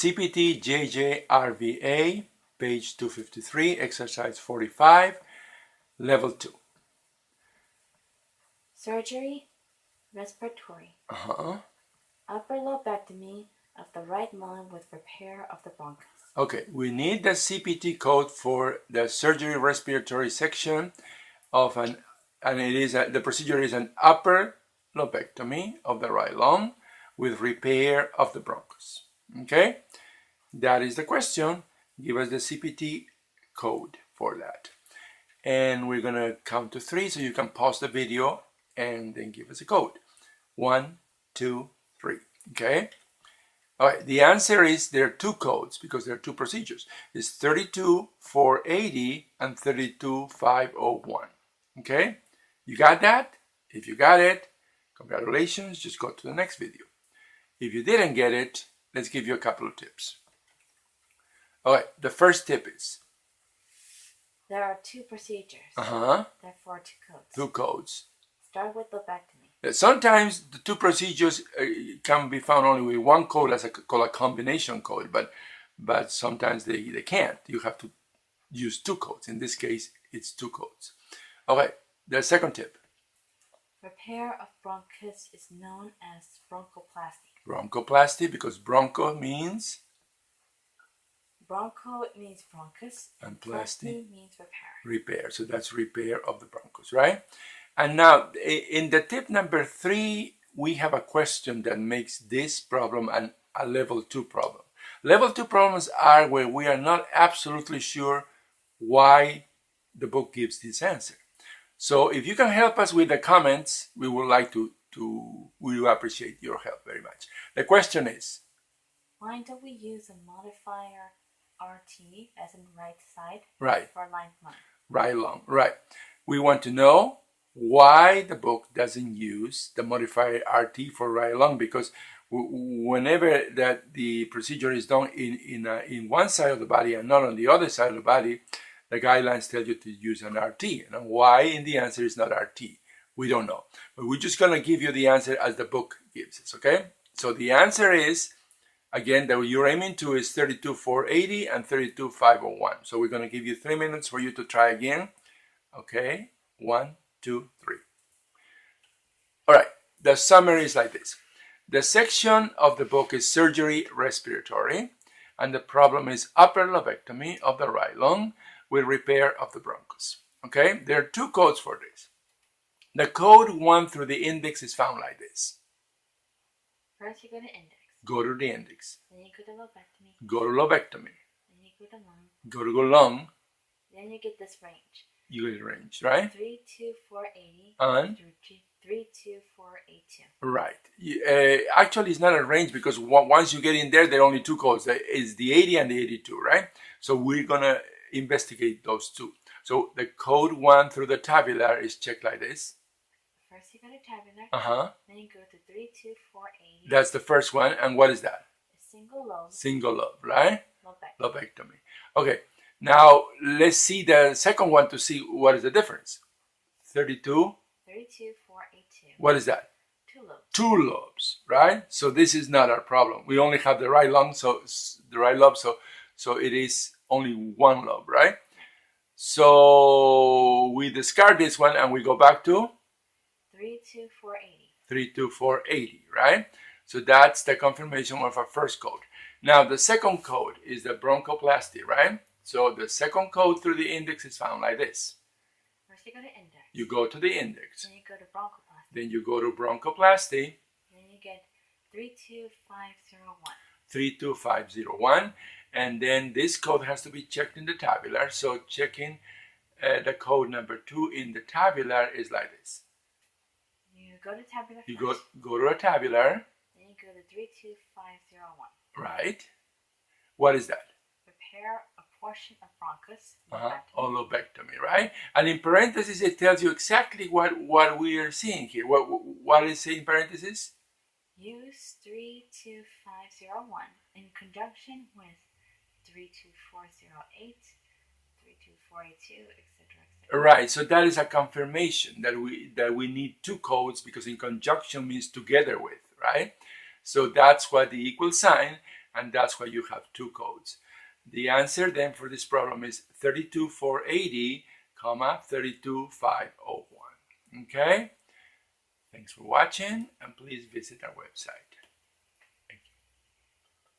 CPT RVA, page 253, exercise 45, level 2. Surgery, respiratory. Upper lobectomy of the right lung with repair of the bronchus. Okay, we need the CPT code for the surgery respiratory section of the procedure is an upper lobectomy of the right lung with repair of the bronchus. Okay, that is the question. Give us the CPT code for that. And we're gonna count to 3 so you can pause the video and then give us a code. 1, 2, 3, okay? All right, the answer is there are 2 codes because there are 2 procedures. It's 32480 and 32501, okay? You got that? If you got it, congratulations, just go to the next video. If you didn't get it, let's give you a couple of tips. All right, the first tip is? There are 2 procedures. Therefore 2 codes. 2 codes. Start with lobectomy. Sometimes the 2 procedures can be found only with 1 code called a combination code, but sometimes they can't. You have to use 2 codes. In this case, it's 2 codes. Okay, the second tip. Repair of bronchus is known as bronchoplasty. Bronchoplasty, because broncho means? Broncho means bronchus, and plasty means repair. Repair, so that's repair of the bronchus, right? And now, in the tip number 3, we have a question that makes this problem a level 2 problem. Level 2 problems are where we are not absolutely sure why the book gives this answer. So if you can help us with the comments, we would like we will appreciate your help very much. The question is, why don't we use a modifier RT as in right side right, for right lung? Right lung, right. We want to know why the book doesn't use the modifier RT for right lung, because whenever that the procedure is done in one side of the body and not on the other side of the body, the guidelines tell you to use an RT. And why in the answer is not RT, we don't know. But we're just going to give you the answer as the book gives us, okay? So the answer is, again, that you're aiming to is 32480 and 32501. So we're going to give you 3 minutes for you to try again. Okay, 1, 2, 3. All right, the summary is like this. The section of the book is surgery respiratory, and the problem is upper lobectomy of the right lung with repair of the bronchus. Okay, there are 2 codes for this. The code 1 through the index is found like this. First you go to index. Go to the index. Then you go to lobectomy. Go to lobectomy. Then you go to lung. Go to lung. Then you get this range. You get a range, right? 32480 and 32482. Right. Actually, it's not a range because once you get in there, there are only 2 codes. It's the 80 and the 82, right? So we're going to investigate those 2. So the code 1 through the tabular is checked like this. First you go to tabular. Then you go to 32480. That's the first one. And what is that? A single lobe. Single lobe, right? Lobectomy. Okay. Now let's see the second one to see what is the difference. 32482. What is that? 2 lobes. 2 lobes, right? So this is not our problem. We only have the right lung, so the right lobe, so it is only 1 lobe, right? So we discard this one and we go back to 32480. 32480, right? So that's the confirmation of our first code. Now the second code is the bronchoplasty, right? So the second code through the index is found like this. First you go to index. You go to the index. Then you go to bronchoplasty. Then you go to bronchoplasty. Then you get 32501. 32501. And then this code has to be checked in the tabular. So checking the code number 2 in the tabular is like this. You go to tabular You first. go to a tabular. Then you go to 32501. Right. What is that? Repair a portion of bronchus. Lobectomy, right? And in parentheses, it tells you exactly what we are seeing here. What is it in parentheses? Use 32501 in conjunction with 32408, 32482, etc. Right. So that is a confirmation that we need 2 codes because in conjunction means together with, right? So that's what the equal sign and that's why you have two codes. The answer then for this problem is 32480, 32501. Okay? Thanks for watching, and please visit our website.